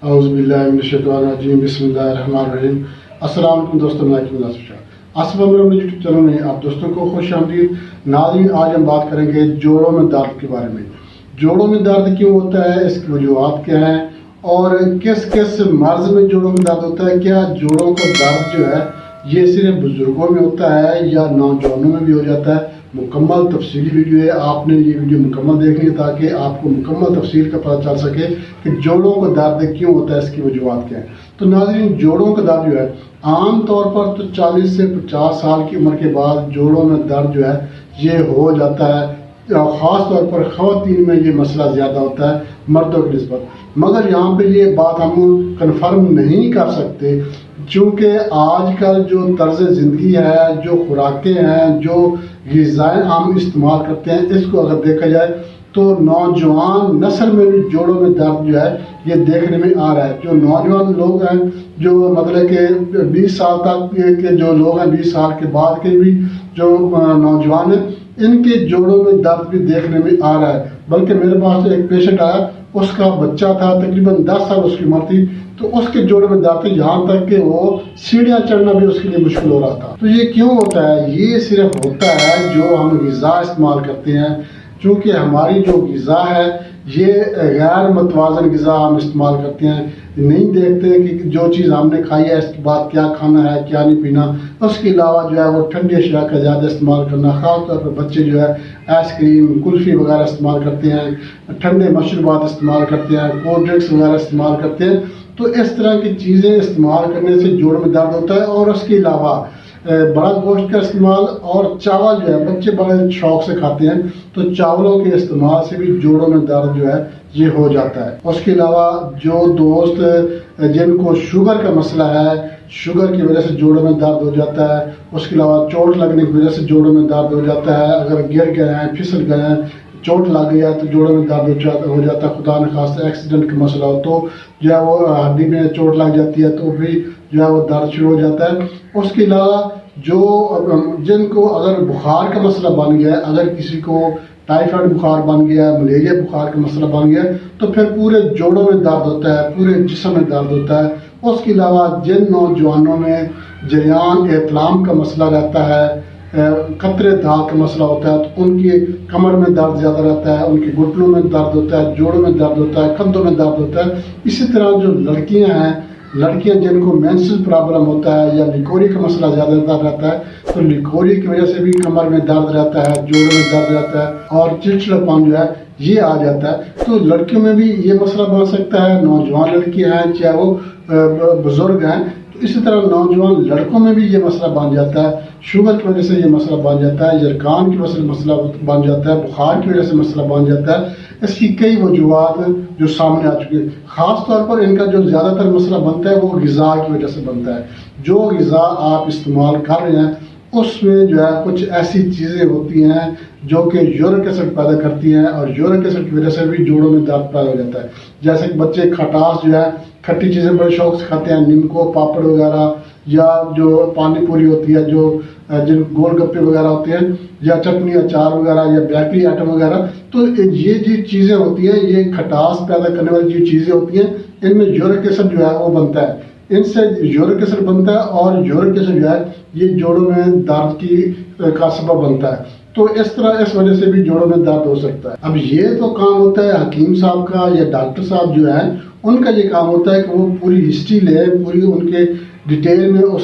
اعوذ باللہ من الشیطان الرجیم، بسم اللہ الرحمن الرحیم۔ السلام علیکم دوستوں، میں آصف عمر اپنے یوٹیوب چینل میں آپ دوستوں کو خوش آمدید۔ ناظرین، آج ہم بات کریں گے جوڑوں میں درد کے بارے میں۔ جوڑوں میں درد کیوں ہوتا ہے، اس کی وجوہات کیا ہیں، اور کس کس مرض میں جوڑوں میں درد ہوتا ہے۔ کیا جوڑوں کا درد جو ہے یہ صرف بزرگوں میں ہوتا ہے یا نوجوانوں میں بھی ہو جاتا ہے؟ مکمل تفصیلی ویڈیو ہے، آپ نے یہ ویڈیو مکمل دیکھنی ہے تاکہ آپ کو مکمل تفصیل کا پتہ چل سکے کہ جوڑوں کا درد کیوں ہوتا ہے، اس کی وجوہات کیا ہیں۔ تو ناظرین، جوڑوں کا درد جو ہے عام طور پر تو 40 سے 50 سال کی عمر کے بعد جوڑوں میں درد جو ہے یہ ہو جاتا ہے۔ خاص طور پر خواتین میں یہ مسئلہ زیادہ ہوتا ہے مردوں کی نسبت، مگر یہاں پہ یہ بات ہم کنفرم نہیں کر سکتے، چونکہ آج کل جو طرز زندگی ہے، جو خوراکیں ہیں، جو غذائیں ہم استعمال کرتے ہیں، اس کو اگر دیکھا جائے تو نوجوان نسل میں بھی جوڑوں میں درد جو ہے یہ دیکھنے میں آ رہا ہے۔ جو نوجوان لوگ ہیں، جو مطلب کہ 20 سال تک کے جو لوگ ہیں، 20 سال کے بعد کے بھی جو نوجوان ہیں، ان کے جوڑوں میں درد بھی دیکھنے میں آ رہا ہے۔ بلکہ میرے پاس ایک پیشنٹ آیا، اس کا بچہ تھا، تقریباً 10 سال اس کی عمر تھی، تو اس کے جوڑوں میں درد تھے، یہاں تک کہ وہ سیڑھیاں چڑھنا بھی اس کے لیے مشکل ہو رہا تھا۔ تو یہ کیوں ہوتا ہے؟ یہ صرف ہوتا ہے جو ہم غذا استعمال کرتے ہیں، چونکہ ہماری جو غذا ہے یہ غیر متوازن غذا ہم استعمال کرتے ہیں، نہیں دیکھتے کہ جو چیز ہم نے کھائی ہے اس کے بعد کیا کھانا ہے، کیا نہیں پینا۔ اس کے علاوہ جو ہے وہ ٹھنڈی اشیاء کا زیادہ استعمال کرنا، خاص طور پر بچے جو ہے آئس کریم، کلفی وغیرہ استعمال کرتے ہیں، ٹھنڈے مشروبات استعمال کرتے ہیں، کولڈ ڈرنکس وغیرہ استعمال کرتے ہیں۔ تو اس طرح کی چیزیں استعمال کرنے سے جوڑوں میں درد ہوتا ہے۔ اور اس کے علاوہ بڑا گوشت کا استعمال اور چاول جو ہے بچے بڑے شوق سے کھاتے ہیں، تو چاولوں کے استعمال سے بھی جوڑوں میں درد جو ہے یہ ہو جاتا ہے۔ اس کے علاوہ جو دوست جن کو شوگر کا مسئلہ ہے، شوگر کی وجہ سے جوڑوں میں درد ہو جاتا ہے، اس کے علاوہ چوٹ لگنے کی وجہ سے جوڑوں میں درد ہو جاتا ہے، اگر گر گئے ہیں، پھسل گئے ہیں، چوٹ لگ گیا تو جوڑوں میں درد ہو جاتا ہے، خدا نخواستہ ایکسیڈنٹ کا مسئلہ ہو تو جو ہے وہ ہڈی میں چوٹ لگ جاتی ہے تو بھی جو ہے وہ درد شروع ہو جاتا ہے۔ اس کے علاوہ جو جن کو اگر بخار کا مسئلہ بن گیا ہے، اگر کسی کو ٹائیفائڈ بخار بن گیا ہے، ملیریا بخار کا مسئلہ بن گیا ہے، تو پھر پورے جوڑوں میں درد ہوتا ہے، پورے جسم میں درد ہوتا ہے۔ اس کے علاوہ جن نوجوانوں میں جریان احتلام کا مسئلہ رہتا ہے، قطرے داغ کا مسئلہ ہوتا ہے، تو ان کی کمر میں درد زیادہ رہتا ہے، ان کے گھٹنوں میں درد ہوتا ہے، جوڑوں میں درد ہوتا ہے، کندھوں میں درد ہوتا ہے۔ اسی طرح جو لڑکیاں جن کو مینسل پرابلم ہوتا ہے یا لیکوری کا مسئلہ زیادہ رہتا ہے، تو لیکوری کی وجہ سے بھی کمر میں درد رہتا ہے، جوڑوں میں درد رہتا ہے، اور چڑچڑاپن جو ہے یہ آ جاتا ہے۔ تو لڑکیوں میں بھی یہ مسئلہ بن سکتا ہے، نوجوان لڑکیاں ہیں چاہے وہ بزرگ ہیں، تو اسی طرح نوجوان لڑکوں میں بھی یہ مسئلہ بن جاتا ہے۔ شوگر کی وجہ سے یہ مسئلہ بن جاتا ہے، یرقان کی وجہ سے مسئلہ بن جاتا ہے، بخار کی وجہ سے مسئلہ بن جاتا ہے۔ اس کی کئی وجوہات جو سامنے آ چکی ہیں۔ خاص طور پر ان کا جو زیادہ تر مسئلہ بنتا ہے وہ غذا کی وجہ سے بنتا ہے۔ جو غذا آپ استعمال کر رہے ہیں اس میں جو ہے کچھ ایسی چیزیں ہوتی ہیں جو کہ یورک ایسڈ پیدا کرتی ہیں، اور یورک ایسڈ کی وجہ سے بھی جوڑوں میں درد پیدا ہو جاتا ہے۔ جیسے کہ بچے کھٹاس جو ہے، کھٹی چیزیں بڑے شوق سے کھاتے ہیں، نیمکو، پاپڑ وغیرہ، یا جو پانی پوری ہوتی ہے، جو جن گول گپے وغیرہ ہوتے ہیں، یا چٹنی اچار وغیرہ، یا بیکری آئٹم وغیرہ، تو یہ جو چیزیں ہوتی ہیں یہ کھٹاس پیدا کرنے والی جو چیزیں ہوتی ہیں، ان میں یورک ایسڈ جو ہے وہ بنتا ہے، ان سے یورک ایسڈ بنتا ہے، اور یورک ایسڈ جو ہے یہ جوڑوں میں درد کا سبب بنتا ہے۔ تو اس طرح اس وجہ سے بھی جوڑوں میں درد ہو سکتا ہے۔ اب یہ تو کام ہوتا ہے حکیم صاحب کا یا ڈاکٹر صاحب جو ہیں ان کا یہ کام ہوتا ہے کہ وہ پوری ہسٹری لیں، پوری ان کے ڈیٹیل میں اس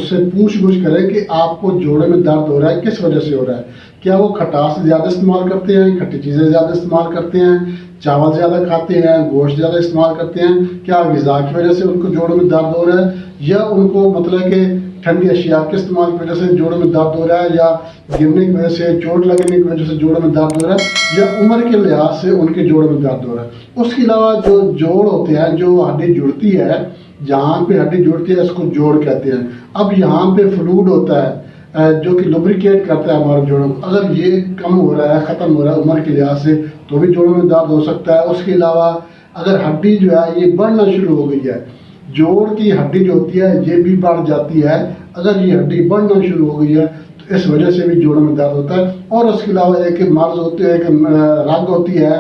سے پوچھ گچھ کریں کہ آپ کو جوڑوں میں درد ہو رہا ہے، کس وجہ سے ہو رہا ہے۔ کیا وہ کھٹاس زیادہ استعمال کرتے ہیں، کھٹی چیزیں زیادہ استعمال کرتے ہیں، چاول زیادہ کھاتے ہیں، گوشت زیادہ استعمال کرتے ہیں، کیا غذا کی وجہ سے ان کو جوڑوں میں درد ہو رہا ہے، یا ان کو مطلب کہ ٹھنڈی اشیاء کے استعمال کی وجہ سے جوڑوں میں درد ہو رہا ہے، یا گرنے کی وجہ سے، چوٹ لگنے کی وجہ سے جوڑوں میں درد ہو رہا ہے، یا عمر کے لحاظ سے ان کے جوڑوں میں درد ہو رہا ہے۔ اس کے علاوہ جو جوڑ ہوتے ہیں، جو ہڈی جڑتی ہے، جہاں پہ ہڈی جڑتی ہے اس کو جوڑ کہتے ہیں۔ اب یہاں پہ فلوڈ ہوتا ہے جو کہ لوبریکیٹ کرتا ہے ہمارے جوڑوں کو، اگر یہ کم ہو رہا ہے، ختم ہو رہا ہے عمر کے لحاظ سے، تو بھی جوڑوں میں درد ہو سکتا ہے۔ اس کے علاوہ اگر ہڈی جو ہے یہ بڑھنا شروع ہو گئی ہے، جوڑ کی ہڈی جو ہوتی ہے یہ بھی بڑھ جاتی ہے، اگر یہ ہڈی بڑھنا شروع ہو گئی ہے تو اس وجہ سے بھی جوڑوں میں درد ہوتا ہے۔ اور اس کے علاوہ ایک مرض ہوتی ہے، ایک رگ ہوتی ہے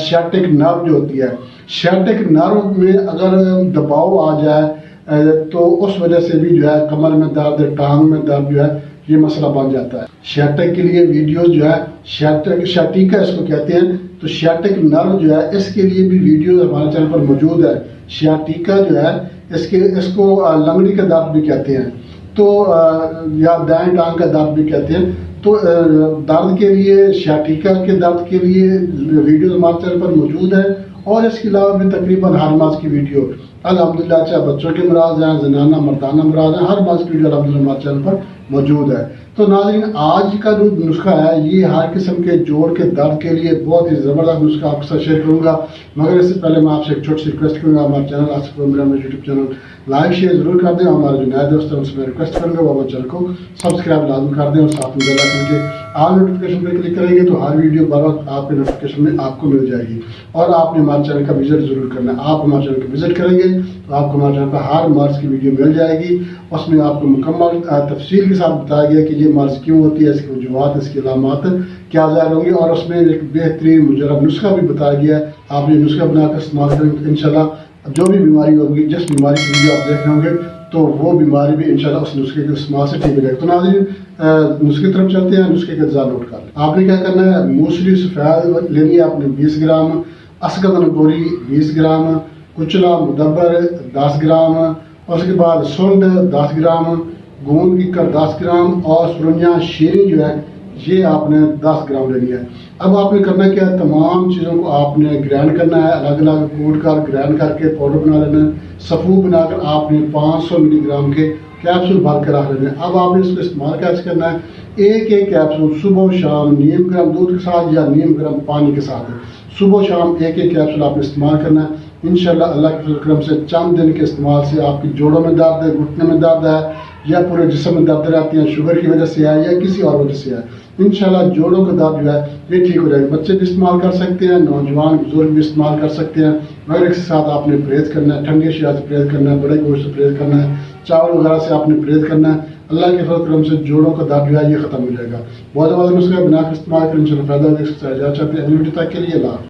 سیاٹک نرو جو ہوتی ہے، سیاٹک نرو میں اگر دباؤ آ جائے تو اس وجہ سے بھی جو ہے کمر میں درد، ٹانگ میں درد جو ہے یہ مسئلہ بن جاتا ہے۔ سیاٹک کے لیے ویڈیوز جو ہے سیاٹیکا اس کو کہتے ہیں، تو سیاٹک نرو جو ہے اس کے لیے بھی ویڈیوز ہمارے چینل پر موجود ہے۔ سیاٹیکا جو ہے اس کو لنگڑی کا درد بھی کہتے ہیں، تو یا دائیں ٹانگ کا درد بھی کہتے ہیں۔ تو درد کے لیے، سیاٹیکا کے درد کے لیے ویڈیوز ہمارے چینل پر موجود ہے، اور اس کے علاوہ بھی تقریباً ہر مرض کی ویڈیو الحمدللہ، چاہے بچوں کے امراض ہیں، زنانہ مردانہ امراض ہیں، ہر مرض کی ویڈیو الحمدللہ ہمارے چینل پر موجود ہے۔ تو ناظرین، آج کا جو نسخہ ہے یہ ہر قسم کے جوڑ کے درد کے لیے بہت ہی زبردست نسخہ آپ کے ساتھ شیئر کروں گا، مگر اس سے پہلے میں آپ سے ایک چھوٹی سی ریکویسٹ کروں گا، ہمارے channel Asif Imran YouTube channel like share ضرور کر دیں، ہمارے جو نئے دوست ہیں ان سے میں ریکویسٹ کروں گا وہ ہمارے چینل کو سبسکرائب لازم کر دیں، اور ساتھ میں بیل آئکن کے آل نوٹیفیکیشن پہ کلک کریں گے تو ہر ویڈیو بر وقت آپ کے نوٹیفیکیشن میں آپ کو مل جائے گی۔ اور آپ نے ہمارے چینل کا وزٹ ضرور کرنا ہے، آپ ہمارے چینل کو وزٹ کریں گے تو آپ کو ہمارے چینل پہ ہر مرض کی ویڈیو مل جائے گی، اس میں آپ کو مکمل تفصیل کے ساتھ بتایا گیا کہ یہ مرض کیوں ہوتی ہے، اس کی وجوہات، اس کی علامات کیا ظاہر ہوں گی، اور اس میں ایک بہترین مجرب نسخہ بھی بتایا گیا ہے۔ آپ یہ نسخہ بنا کر استعمال کریں گے تو انشاءاللہ جو بھی بیماری ہوگی، جس بیماری کی ویڈیو آپ دیکھ رہے ہوں گے تو وہ بیماری بھی انشاءاللہ اس نسخے کے استعمال سے ٹھیک ہو جائے گی۔ تو ناظرین، نسخے کی طرف چلتے ہیں، نسخے کا اجزاء نوٹ کر لیں۔ آپ نے کیا کرنا ہے، موسلی سفید لینی ہے آپ نے 20 گرام، اسکندن گوری 20 گرام، کچلا مدبر 10 گرام، اور اس کے بعد سنڈ 10 گرام، گوند کی کر 10 گرام، اور سرنیاں شیریں جو ہے یہ آپ نے 10 گرام لینی ہے۔ اب آپ نے کرنا کیا ہے، تمام چیزوں کو آپ نے گرائنڈ کرنا ہے، الگ الگ کوٹ کر گرائنڈ کر کے پاؤڈر بنا لینا ہے۔ صفو بنا کر آپ نے 500 ملی گرام کے کیپسول بھر کے رکھ لینے ہیں۔ اب آپ نے اس کو استعمال کیسے کرنا ہے، ایک کیپسول صبح و شام 1.5 گرام دودھ کے ساتھ یا 1.5 گرام پانی کے ساتھ، صبح و شام ایک کیپسول آپ نے استعمال کرنا ہے۔ انشاءاللہ اللہ کے فضل و کرم سے چند دن کے استعمال سے آپ کی جوڑوں میں درد ہے، گھٹنے میں درد ہے، یا پورے جسم میں درد رہتی ہیں، شوگر کی وجہ سے ہے یا کسی اور وجہ سے ہے، انشاءاللہ جوڑوں کا درد جو ہے یہ ٹھیک ہو جائے گا۔ بچے بھی استعمال کر سکتے ہیں، نوجوان بزرگ بھی استعمال کر سکتے ہیں، مگر اس کے ساتھ آپ نے پرہیز کرنا ہے، ٹھنڈی اشیاء سے پرہیز کرنا ہے، بڑے گوشت سے پرہیز کرنا ہے، چاول وغیرہ سے آپ نے پرہیز کرنا ہے۔ اللہ کے فضل و کرم سے جوڑوں کا درد جو ہے یہ ختم ہو جائے گا۔ بہت زیادہ نسخہ بنا کے استعمال کریں، انشاءاللہ فائدہ ہوگا۔ اس کے ساتھ اجازت چاہتے ہیں، اگلی ویڈیو تک کے لیے اللہ حافظ۔